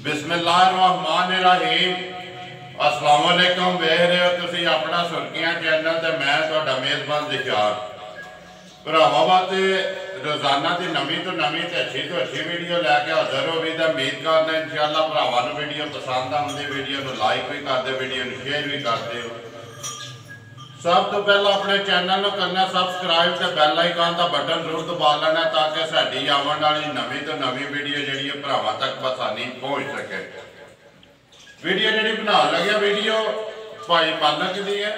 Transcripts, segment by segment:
बिस्मिल्लाहिर्रहमानिर्रहीम। अस्सलाम वालेकुम। वेख रहे हो तुसी अपना सुर्खियां चैनल ते मैं तुहाडा मेज़बान ज़िशार। भरावां वास्ते रोज़ाना की नवीं तो नवीं ते अच्छी वीडियो लैके हाज़र हो भी। उम्मीद करना इंशाअल्लाह भरावां नूं वीडियो पसंद आउंदी, वीडियो नूं लाइक भी करदे, वीडियो नूं शेयर भी करते हो। सब तो पहला अपने चैनल को करना सबसक्राइब तो बैल आइकन का बटन जरूर दबा लेना ताकि साड़ी आने वाली नवीं तो नवीं वीडियो जी भरावां तक आसानी पहुँच सके। वीडियो जी बना लगे वीडियो भाई मालक की है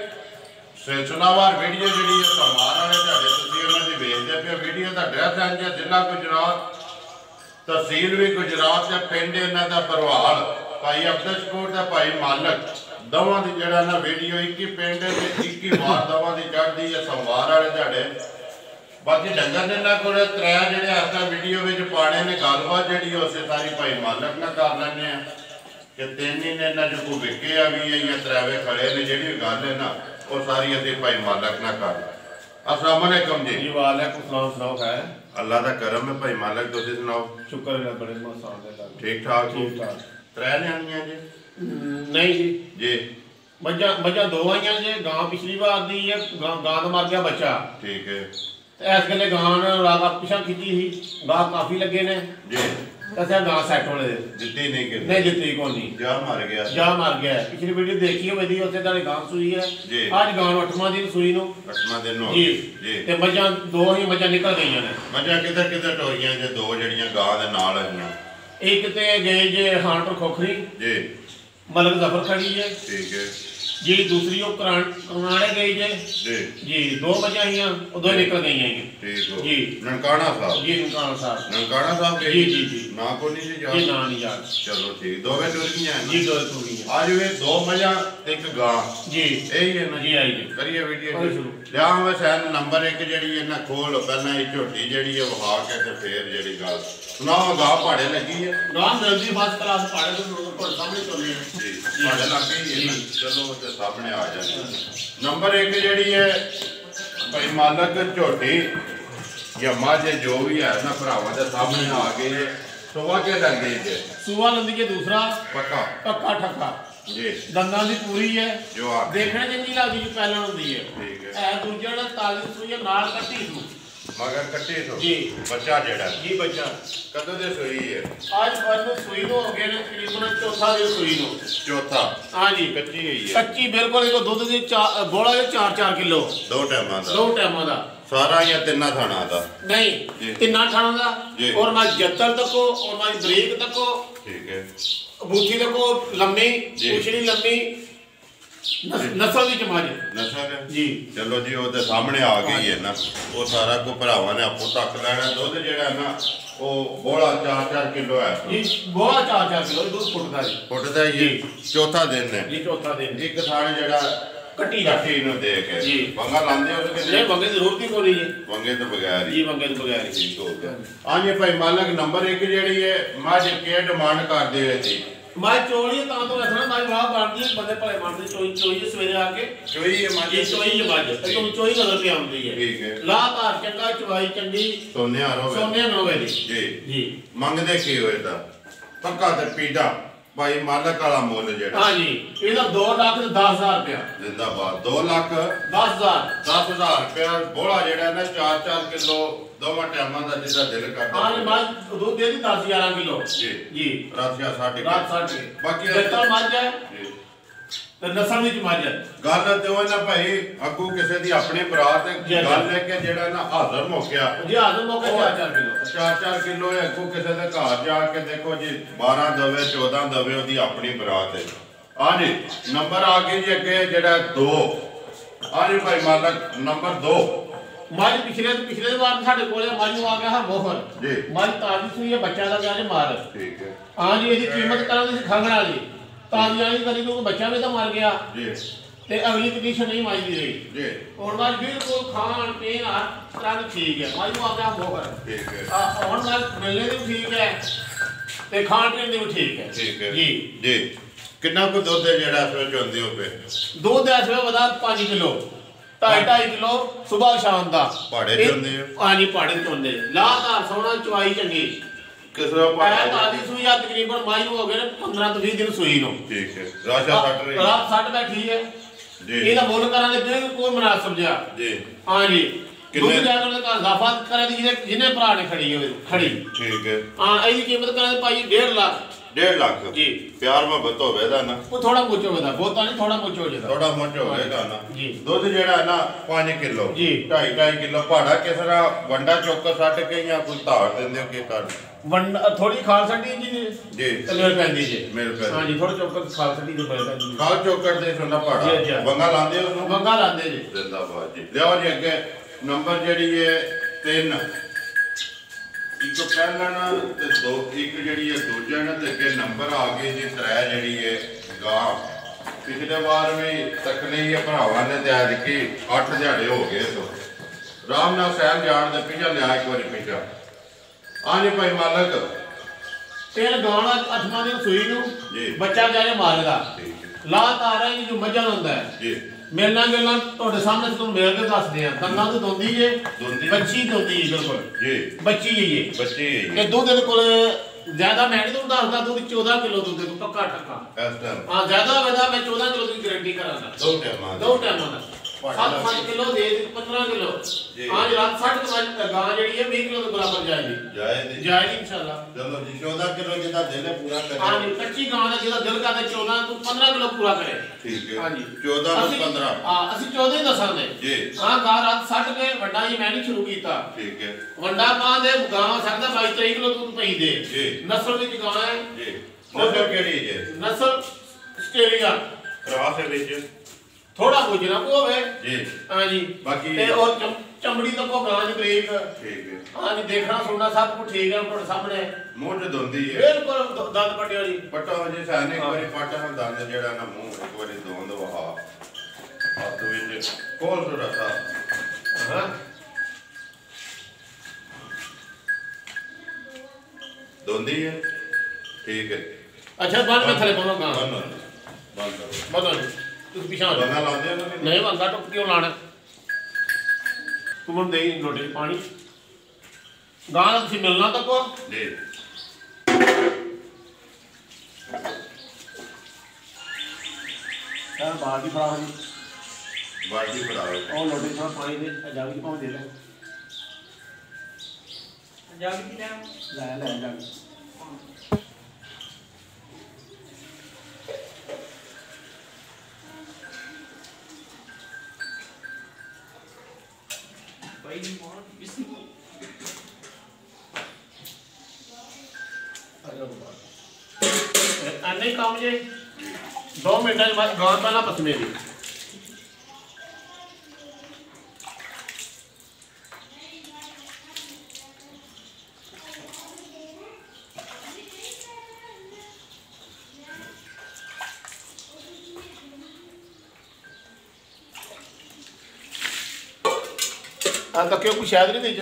सिलसिलावार वीडियो जी समार वाले ढाडे वेचते पे। वीडियो का एड्रैस है जी जिला गुजरात, तहसील भी गुजरात से पिंड इन्हों का भरवाल भाई अब्दुलशकूर का भाई मालक दवा की जरा ना वीडियो एक ही पिंड एक ही बार दवा की चढ़ती है सोमवार वाले ध्याड़े। बाकी डंगर इन्होंने को त्रै जे अस वीडियो में पाने ने गलबात जी उस सारी भाई मालक ना कर लें कि 3 महीने इन्होंने जो कोई विके आ भी है या त्रैवे खड़े ने जी गल है ना वो सारी अभी भाई मालक ना कर। अस्सलाम वालेकुम जी। वालेकुम सलाम। सुनाओ है अल्लाह का करम है भाई मालक, तुम सुनाओ? शुक्र है बड़े मसाले ठीक ठाक ठीक ठाक। त्रै लियानियां जी? नहीं जी जी मझा 2 आईयां जी। गां पिछली बार दी है, गां का मर गया बच्चा। ठीक है। इस गले गां ने रागा पिछा खिंची थी, गां काफी लगे ने जी। ऐसा गां सैट होने जिद्दी नहीं कि नहीं जितनी को नहीं जा मर गया। जा मर गया। पिछली वीडियो देखी है मेरी उसे दाने गां सूई है जी। आज गां 8वां दिन सूई नो 8वां दिन हो जी जी। ते मझा 2 ही मझा निकल गई ने। मझा किधर किधर टोरियां जे 2 जड़ियां गां दे नाल आईयां। एक ते गए जे हानपुर खोखरी जी मलक जफर खड़ी है। ठीक है जी। दूसरी वो करनाड़े गई जे जी जी। 2 बजे आईयां, 2 निकल गई हैं ठीक हो जी। ननकाना साहब जी ननकाना साहब ननकाना साहब के जी जी जी ना को नहीं जी जी ना नहीं यार। चलो ठीक। 2 वे टोरियां हैं जी 2 टूरियां आज वे 2 मझा एक गां जी यही है ना जी। आई जी करिए वीडियो करो शुरू। लिया मैं सैन नंबर 1 जी इन्हें खोल पहला ही झोटी जी है वहा के ते फिर जी गल सुनाओ। गां पहाड़े लगी है गां जल्दी फर्स्ट क्लास पहाड़े तो सामने चले जी पहाड़े लग गई है। चलो तो सामने आ जाए। नंबर 1 जी है भाई मालक झोटी या माझे जो भी है ना भरावां दे सामने आ गई है। सुबह के लग गई है सुबह लंदी के दूसरा पक्का पक्का ठक्का जी। दंदा दी पूरी है जो आ देखने चंगी लगदी जो पहले होंदी है। ठीक है। ए दूजे ने ताजी सूई है नाल कट्टी सू मगर कट्टी तो जी बच्चा जेड़ा जी बच्चा कदों दे सोई है? आज पर सूई नो हो गए ने तकरीबन चौथा दिन सूई नो। चौथा हां जी कच्ची हुई है। कच्ची बिल्कुल इको दूध दी बोला 4-4 किलो 2 टाइमां दा 2 टाइमां दा सारा या 3 थाना दा नहीं 3 थाना दा जी। और मैं जत्तर तको और मैं ब्रेक तको ठीक है। बूथी तको लंबी जी। उछली लंबी नस्ल दी जमाज नशा है जी। चलो जी वो सामने आ गई है ना वो सारा को भरावां ने आपको तक लेना। दूध जेड़ा ना वो बोला 4-4 किलो है जी। बोला 4-4 किलो दूध फुटदा जी फुटदा जी। चौथा दिन है जी चौथा दिन एक थाने जेड़ा कट्टी कट्टी नु दे के जी। वंगा लांदे हो कि नहीं वंगे जरूरत ही कोनी जी। वंगे तो बगैर ही जी वंगे तो बगैर ही ठीक हो गया। हाँ जी भाई मालक नंबर 1 जेड़ी है मझ के डिमांड कर दे थी मैं चोई ता तो रखना मैं वाह बांधी बंदे भले मानते चोई सवेरे आके चोई है मझ ये चोई है मझ तो चोई नजर पे आउंदी है। ठीक है। ला धार चंगा चवाई चंगी सोने आरो सोने नोवे दी जी जी। मंगदे की होए दा पक्का ते पीड़ा भाई मालक वाला मुल जेड़ा हां जी ਇਹਦਾ 2,10,000 रुपया जिंदाबाद 2,10,000 10,000 रुपया बोला जेड़ा ना 4-4 किलो दोवां टाइमां दा जिदा दिल करदा। हां जी मैं दूध दे दी 10-11 किलो जी जी। रात 60 रात 60 बाकी जत्तर मझ है जी ਤੇ ਨਸਲ ਵਿੱਚ ਮੱਝ ਹੈ। गल ते ओ ना भाई अगू किसी दी अपनी बरात जी, गल है कि जेड़ा ना हाजर मुक्या जी हाजर मौके 4-4 किलो 4-4 किलो है अगू किसी दे घर जाके देखो जी 12 दवे 14 दवे ओदी अपनी बरात है। हाँ जी नंबर आ गई जी अगे जेड़ा 2। हाँ जी भाई मालक नंबर 2 मझ पिछले बार साढ़े कोले मझ ਨੂੰ ਆ ਗਿਆ ਹੈ ਮੋਹਰ जी मझ ताजी सुई है बच्चा ਦਾ ਗਿਆ ਨੇ ਮਾਰ। ठीक है हाँ जी ਇਹਦੀ ਕੀਮਤ ਕਰਾਂਗੇ ਸੀ ਖੰਗਣ ਵਾਲੀ ਤਾਜੀ ਵਾਲੀ ਕਰੀ ਕਿਉਂਕਿ ਬੱਚਾ ਵੀ ਤਾਂ ਮਰ ਗਿਆ जी ਤੇ ਅਗਲੀ ਕੰਡੀਸ਼ਨ ਨਹੀਂ ਮਾਈ ਦੀ ਰਹੀ। जी ਹੁਣ ਮਝ ਬਿਲਕੁਲ ਖਾਣ ਪੀਣ ਹਰ ਤਰ੍ਹਾਂ ਦੀ ਠੀਕ ਹੈ। ਮਝ ਨੂੰ ਆ ਗਿਆ ਮੋਹਰ ठीक है ਹੁਣ ਮਝ ਮਿਲਣੇ ਦੀ ਵੀ ਠੀਕ ਹੈ ਤੇ ਖਾਣ ਪੀਣ ਦੀ ਵੀ ਠੀਕ ਹੈ ठीक है ਜੀ। जी कितना को दूध है जेड़ा इसमें चोंदे हो पे? दूध ਇਸ ਵੇ ਵਧਾ 5 किलो 2.5 किलो सुबह शाम ਦਾ ਪਹਾੜੇ ਚੋਂਦੇ ਹੋ? हाँ जी पहाड़े चोंदे ला धार सोना चवाई चंगी किसरा मैं ताजी सूई आ तकरीबन माई हो गए 15 तो 20 दिन सूई नो। ठीक है राशा सट रही रात सट बैठी है जी ਇਹਦਾ ਮੁੱਲ ਕਰਾਂਗੇ ਬਿਲਕੁਲ ਮੁਨਾਸਬ ਜਿਹਾ जी ਹਾਂ ਜੀ ਕਿੰਨੇ? ਦੁੱਧ ਜਾਗਣ ਦਾ ਇਜ਼ਾਫਾ ਕਰਾਂ ਦੀ ਜਿਹਨੇ ਭਰਾ ਨੇ ਖੜੀ ਹੋਵੇ ਖੜੀ ठीक है ਹਾਂ ਇਹਦੀ ਕੀਮਤ ਕਰਾਂਗੇ ਭਾਈ 1.5 ਲੱਖ 1.5 लाख जी प्यार मोहब्बत होवेगा ना ਉਹ ਥੋੜਾ ਮੁੱਚ ਹੋਵੇਗਾ ਬਹੁਤਾ ਨਹੀਂ ਥੋੜਾ ਮੁੱਚ ਹੋ ਜਾਂਦਾ थोड़ा मुझ होवेगा ना जी। दूध जेड़ा है ना 5 किलो जी। 2.5 किलो भाड़ा किस तरह वंडा चौक सट के या कोई धार देंदे हो के कर ਵੰਡ ਥੋੜੀ ਖਾਲ ਛੱਡੀ ਜੀ जी ਤੇ ਮੇਲ ਪੈਂਦੀ ਜੀ मेल पे ਹਾਂ ਜੀ ਥੋੜਾ ਚੌਕਰ ਖਾਲ ਛੱਡੀ ਤੇ ਮੇਲ ਪੈਂਦੀ खाल चौकट दे सुना जी, भाड़ा जी। वंगा लांदे हो उसनु ਵੰਗਾ ਲਾਉਂਦੇ ਜੀ जिंदाबाद जी लियो जी अगे नंबर जेड़ी है 3 एक पहला ना ते दो एक जेड़ी है दूजा ना ते अगे नंबर आ गए जी 3 जेड़ी है गां पिछले बार भी तकली है भरावां ने ते आज की 8 दिहाड़े हो गए तो राम नाल सैन जान दे पिछा लिया एक बारी पिछा हाँ जी भाई मालक ਤੇਲ ਗਾਣਾ ਅਠਵਾਂ ਦਿਨ ਸੂਈ ਨੂੰ ਜੀ। ਬੱਚਾ ਜਾਰੇ ਮਾਰੇਗਾ ठीक है ਲਾ ਤਾਰਾ ਇਹ ਜੋ ਮੱਝਾਂ ਹੁੰਦਾ ਹੈ जी ਮਿਲਣਾ ਗਿਲਣਾ ਤੁਹਾਡੇ ਸਾਹਮਣੇ ਤੁਹਾਨੂੰ ਮਿਲ ਕੇ ਦੱਸਦੇ ਆ ਦੰਦਾਂ ਤੋਂ ਦੋਂਦੀ ਜੇ ਦੋਂਦੀ। ਬੱਚੀ ਦੋਂਦੀ ਜੀ ਬਿਲਕੁਲ जी ਬੱਚੀ ਹੀ ਇਹ बच्चे ਇਹ ਦੁੱਧ ਦੇ ਕੋਲ ਜ਼ਿਆਦਾ ਮੈਂ ਨਹੀਂ ਤੁਹਾਨੂੰ ਦੱਸਦਾ ਦੁੱਧ 14 ਕਿਲੋ ਦੁੱਧ ਦੇ ਪੱਕਾ ਠੱਕਾ इस टाइम ਹਾਂ ਜ਼ਿਆਦਾ ਹੋਵੇਗਾ ਮੈਂ 14 ਕਿਲੋ ਦੀ ਗਾਰੰਟੀ ਕਰਾਂਗਾ दो टाइम ਦੋ ਟਾਈਮਾਂ ਦਾ 7 ਕਿਲੋ ਦੇ 15 ਕਿਲੋ ਜੀ। ਹਾਂ ਜੀ ਰਾਤ 60 ਕਿਲੋ ਗਾਂ ਜਿਹੜੀ ਹੈ 20 ਕਿਲੋ ਦੇ ਬਰਾਬਰ ਜਾਏਗੀ जाए ਜਾਏਗੀ ਇਨਸ਼ਾਅੱਲਾ चलो जी 14 किलो जितना दिल है पूरा ਹਾਂ कर ਜੀ ਕੱਚੀ ਗਾਂ ਦਾ ਜਿਹਦਾ ਦਿਲ ਕਰਦਾ 14 ਤੋਂ 15 ਕਿਲੋ ਪੂਰਾ ਕਰੇ ठीक ਹਾਂ है ਜੀ 14 ਅਸੀਂ- 15 ਹਾਂ ਅਸੀਂ 14 ਹੀ ਦੱਸਾਂਗੇ जी ਹਾਂ ਗਾਂ ਰਾਤ 60 ਕੇ ਵੱਡਾ ਜੀ ਮੈਂ ਨਹੀਂ ਸ਼ੁਰੂ ਕੀਤਾ ठीक है ਵੱਡਾ ਮਾਂ ਦੇ ਗਾਂ ਸਕਦਾ 22 23 ਕਿਲੋ ਦੁੱਧ ਪਈ ਦੇ ਜੀ। ਨਸਲ ਵਿੱਚ ਗਾਂ ਹੈ जी नस्ल केड़ी है ਨਸਲ ਆਸਟ੍ਰੇਲੀਆ क्रॉस है बीच ਥੋੜਾ ਕੁਝ ਨਾ ਕੋ ਹੋਵੇ जी ਹਾਂ ਜੀ ਬਾਕੀ- ਤੇ ਉਹ ਚਮੜੀ ਤੋਂ ਕੋ ਗਾਂ ਦੀ ਬਰੀਕ ठीक है ਹਾਂ ਜੀ ਦੇਖਣਾ ਸੁਣਨਾ ਸਭ ਕੁਝ ਠੀਕ ਹੈ ਤੁਹਾਡੇ ਸਾਹਮਣੇ मुंह च दोंदी है ਬਿਲਕੁਲ ਦੰਦ ਪੱਟੇ ਵਾਲੀ पट्टा जी सैन एक बारी पट्टा हम दंद जेड़ा ना मुंह एक बारी दोंद वहा हाथ विच खोल तो रखा ਹਾਂ दोंदी है ठीक है ਅੱਛਾ ਬੰਨ ਕੇ ਥਲੇ ਪਾਉਣਾ ਗਾਂ बंद करो ਬਦਲ ਤੁਸੀਂ ਪਿਛਾਂ ਹੋ ਜਾਓ। बंगा लांदे हो ना ਨਹੀਂ ਬੰਦਾ ਟੁੱਕ ਕਿਉਂ ਲਾਣਾ ਤੂੰ ਮੈਨੂੰ ਦੇ ਲੋਟੇ ਪਾਣੀ ਗਾਂ ਦਾ ਤੁਸੀਂ ਮਿਲਣਾ ਤੱਕ जी ਇਹ ਬਾਲਟੀ ਫੜਾ ਜੀ बाल्टी फड़ाओ ਉਹ ਲੋਟੇ ਥੋੜਾ ਪਾਣੀ ਦੇ ਜਾਗੀ ਪਾਉਂ ਦੇ ਲੈ ਜਾਗੀ ਲੈ ਲੈ ਲੈ ਜਾਗੀ ਭਾਈ ਦੀ ਮਾਂ ਬਿਸੀ ਐਨੇ ਹੀ ਕੰਮ ਜੇ 2 ਮਿੰਟਾਂ ਦੇ ਬਾਅਦ ਗਾਂ ਪਹਿਲਾਂ ਪਸਮੇ ਦੀ ਆ ਤਾਂ ਕਿਉਂ ਕੋਈ ਸ਼ਾਇਦ ਨਹੀਂ ਵਿੱਚ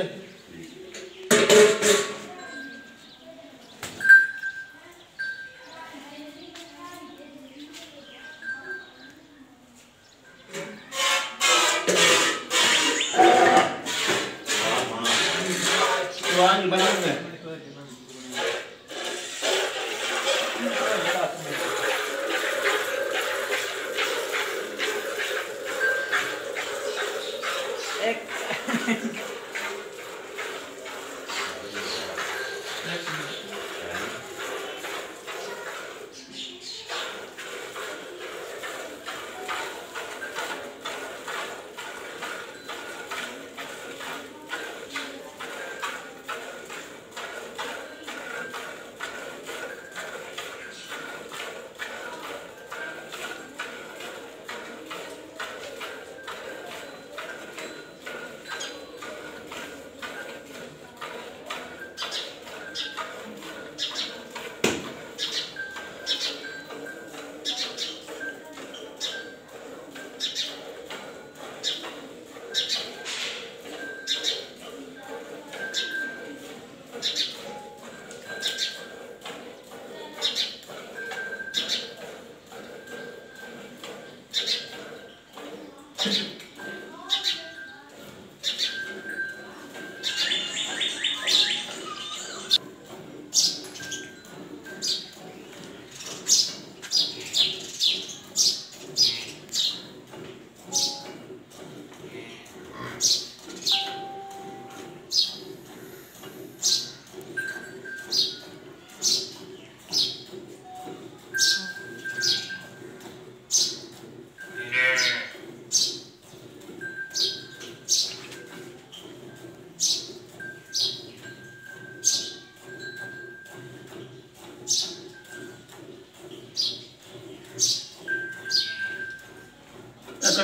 ਵਾਹ ਨਹੀਂ ਬਣਾਉਂਦੇ ਇੱਕ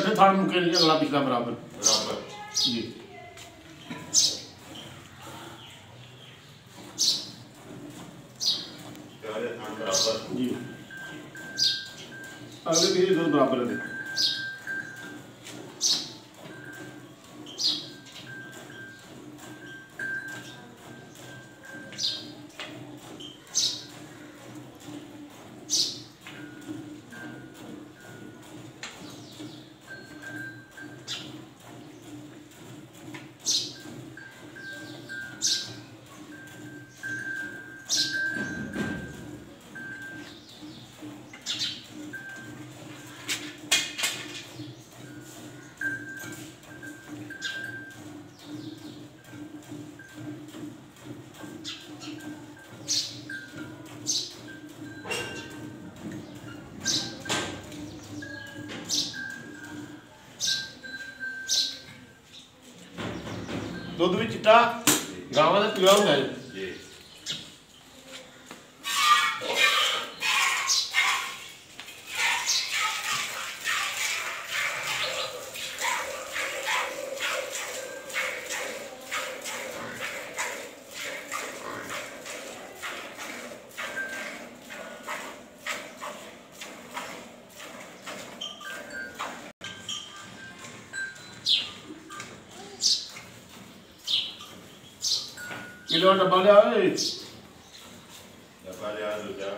वैसे थान मुके नहीं अगला पिछला बराबर बराबर जी। चारे थान बराबर जी अगले भी दोनों बराबर है। दुध भी चिट्टा गावां दा पीला हुंदा है जी। किलो डब्बा लिया ओए डब्बा लिया दूजा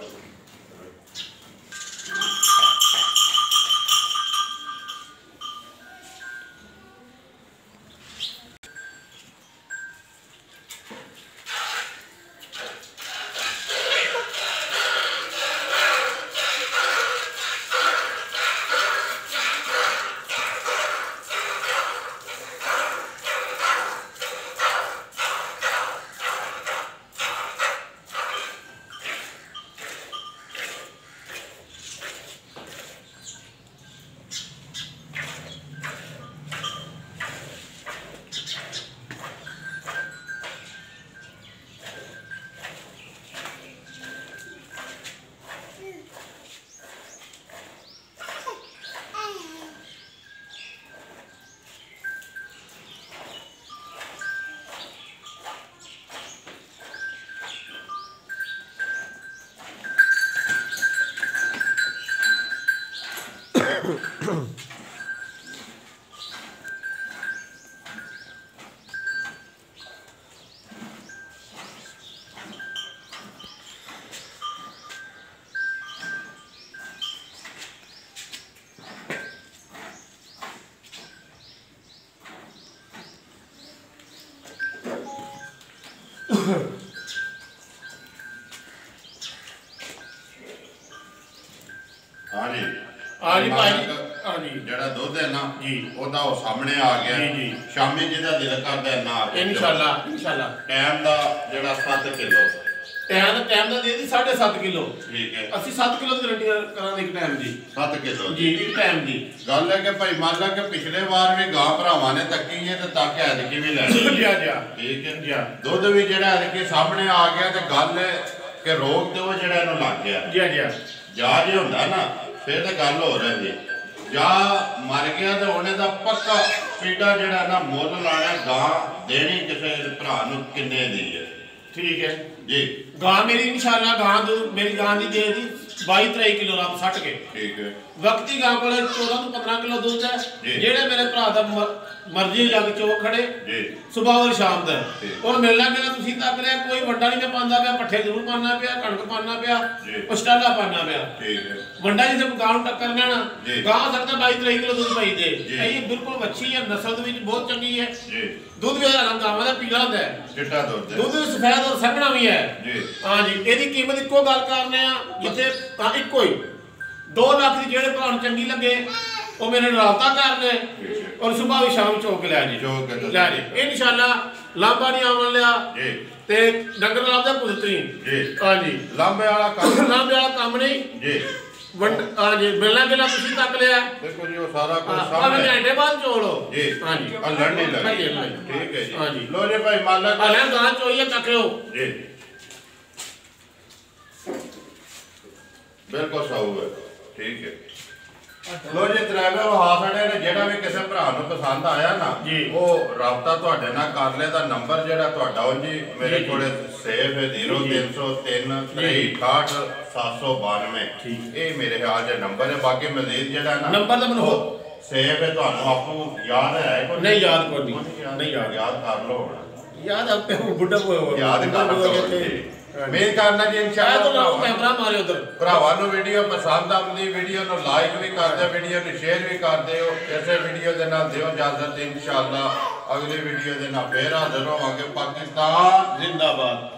हाँ जी हाँ जी भाई हाँ जी ਜਿਹੜਾ ਦੁੱਧ ਹੈ ਨਾ ਜੀ ਉਹਦਾ ਉਹ ਸਾਹਮਣੇ ਆ ਗਿਆ ਜੀ ਜੀ ਸ਼ਾਮੀ ਜਿਹਦਾ ਦਿਲ ਕਰਦਾ ਹੈ ਨਾ ਆ ਕੇ इंशाल्लाह ਟਾਈਮ ਦਾ ਜਿਹੜਾ 7 ਕਿਲੋ टाइम ਦਾ ਦੇ ਦੀ 7.5 ਕਿਲੋ ਠੀਕ ਹੈ ਅਸੀਂ 7 ਕਿਲੋ ਦੀ ਗਾਰੰਟੀ ਕਰਾਂਗੇ ਇੱਕ ਟਾਈਮ ਦੀ 7 ਕਿਲੋ ਜੀ ਇੱਕ ਟਾਈਮ ਦੀ ਗੱਲ ਹੈ ਕਿ ਭਾਈ ਮੰਨ ਲਾ ਕਿ ਪਿਛਲੇ ਵਾਰ ਵੀ ਗਾਂ ਭਰਾਵਾਂ ਨੇ ਤੱਕੀ ਹੈ ਤੇ ਤੱਕ ਐਤਕੀ ਵੀ ਲੈ ਲਈ ਜੀ ਆ ਠੀਕ ਹੈ ਜੀ ਦੁੱਧ ਵੀ ਜਿਹੜਾ ਐਤਕੀ ਸਾਹਮਣੇ ਆ ਗਿਆ ਤੇ ਗੱਲ ਹੈ ਕਿ ਰੋਗ ਤੇ ਉਹ ਜਿਹੜਾ ਇਹਨੂੰ ਲੱਗ ਗਿਆ ਜੀ ਜਾ ਜੇ ਹੁੰਦਾ ਨਾ ਫਿਰ ਤਾਂ ਗੱਲ ਹੋ ਰਹੀ ਜਾਂ ਮਰ ਗਿਆ ਤੇ ਉਹਨੇ ਦਾ ਪੱਕਾ ਪੀਡਾ ਜਿਹੜਾ ਨਾ ਮੁੱਲ ਲਾਣਾ ਗਾਂ ਦੇਣੀ ਕਿਸੇ ਭਰਾ ਨੂੰ ਕਿੰਨੇ ਦੀ ਹੈ ठीक है जी गां मेरी इंशाल्लाह गां मेरी गां दी दे दी 22-23 किलो रात सट के ठीक है वक्ती गां को 14 तो 15 किलो दूध है जेड़े मेरे भरा दा मर्जी जग चौक खड़े जी सुबह और शाम दा और मिलना मेरा तुसी तक लिया कोई वंडा नहीं मैं पांदा पिया पट्ठे जरूर पाना पिया कणक पाना पिया पछटाला पाना पिया ठीक है वंडा जिसे गां टक्कर लेना गां सकता 22-23 किलो दूध पाई दे ये बिल्कुल अच्छी है नस्ल दे विच बहुत चंगी है जी दूध भी हरा गावां दा पीला हुंदा है चिट्टा दूध दूध सफेद और संघना भी है जी हाँ जी ਇਹਦੀ ਕੀਮਤ ਇੱਕੋ ਗੱਲ ਕਰਨੇ ਆ ਜਿੱਥੇ ਤਾਂ ਇੱਕੋ ਹੀ 2 ਲੱਖ ਦੀ ਜਿਹੜੇ ਭਰਾ ਨੂੰ ਚੰਗੀ ਲੱਗੇ ਉਹ ਮੇਰੇ ਨਾਲ ਰਾਬਤਾ ਕਰਨੇ ਔਰ ਸਵੇਰ ਵੀ ਸ਼ਾਮ ਚੋਕ ਲੈ ਜੀ ਲੈ ਜੀ ਇਨਸ਼ਾਅੱਲਾ ਲਾਂਬਾ ਨਹੀਂ ਆਉਣ ਲਿਆ ਜੀ ਤੇ ਡੰਗਰ ਨਾਲ ਦਾ ਪੁੱਤਰੀ ਜੀ ਹਾਂ ਜੀ ਲਾਂਬੇ ਵਾਲਾ ਕੰਮ ਨਹੀਂ ਜੀ ਹਾਂ ਜੀ ਮਿਲਣਾ ਕਿਲਾ ਤੁਸੀਂ ਤੱਕ ਲਿਆ ਦੇਖੋ ਜੀ ਉਹ ਸਾਰਾ ਕੁਝ ਆਹ ਸਾਹਮਣੇ ਘੰਟੇ ਬਾਅਦ ਚੋਲੋ ਜੀ ਹਾਂ ਜੀ ਆ ਲੜ ਨਹੀਂ ਲੱਗੀ ਠੀਕ ਹੈ ਜੀ ਹਾਂ ਜੀ ਲੋ ਜੀ ਭਾਈ ਮਾਲਕ ਆਲੇ ਗਾਂ ਚੋਈਏ ਤੱਕਿਓ ਜੀ ਬਿਲਕੁਲ ਸਹੀ ਹੈ ਠੀਕ ਹੈ ਲੋ ਜੀ ਡਰਾਈਵਰ ਵਹਾ ਸਾਡੇ ਨੇ ਜਿਹੜਾ ਵੀ ਕਿਸੇ ਭਰਾ ਨੂੰ ਪਸੰਦ ਆਇਆ ਨਾ ਜੀ। ਉਹ ਰਾਬਤਾ ਤੁਹਾਡੇ ਨਾਲ ਕਰ ਲੈ ਦਾ ਨੰਬਰ ਜਿਹੜਾ ਤੁਹਾਡਾ ਉਹ ਜੀ ਮੇਰੇ ਜੀ। ਕੋਲੇ ਸੇਵ ਹੈ 0303 63 792 ਠੀਕ। ਇਹ ਮੇਰੇ ਹਾਲ ਦੇ ਨੰਬਰ ਹੈ ਬਾਕੀ ਮਜ਼ੀਦ ਜਿਹੜਾ ਨਾ ਨੰਬਰ ਤਾਂ ਮੈਨੂੰ ਹੋ ਸੇਵ ਹੈ ਤੁਹਾਨੂੰ ਆਪੂ ਯਾਦ ਹੈ ਕੋਈ ਨਹੀਂ ਯਾਦ ਕੋਈ ਨਹੀਂ ਯਾਦ ਕਰ ਲਓ ਯਾਦ ਆਪੇ ਬੁੱਢਾ ਯਾਦ ਕਰ ਲਓ ਮੇਰ ਕਰਨਾ ਜੀ ਇਨਸ਼ਾਅੱਲਾ तो कैमरा मारे उधर ਭਰਾਵਾਂ ਨੂੰ ਵੀਡੀਓ ਪਸੰਦ ਆਉਂਦੀ ਵੀਡੀਓ ਨੂੰ ਲਾਈਕ ਵੀ ਕਰਦੇ ਵੀਡੀਓ ਨੂੰ ਸ਼ੇਅਰ ਵੀ ਕਰਦੇ ਹੋ ਇਸੇ ਵੀਡੀਓ ਦੇ ਨਾਲ ਦਿਓ ਇਜਾਜ਼ਤ ਇਨਸ਼ਾਅੱਲਾ ਅਗਲੀ ਵੀਡੀਓ ਦੇ ਨਾਲ ਫੇਰ ਹਾਜ਼ਰ ਹੋਵਾਂਗੇ ਪਾਕਿਸਤਾਨ जिंदाबाद।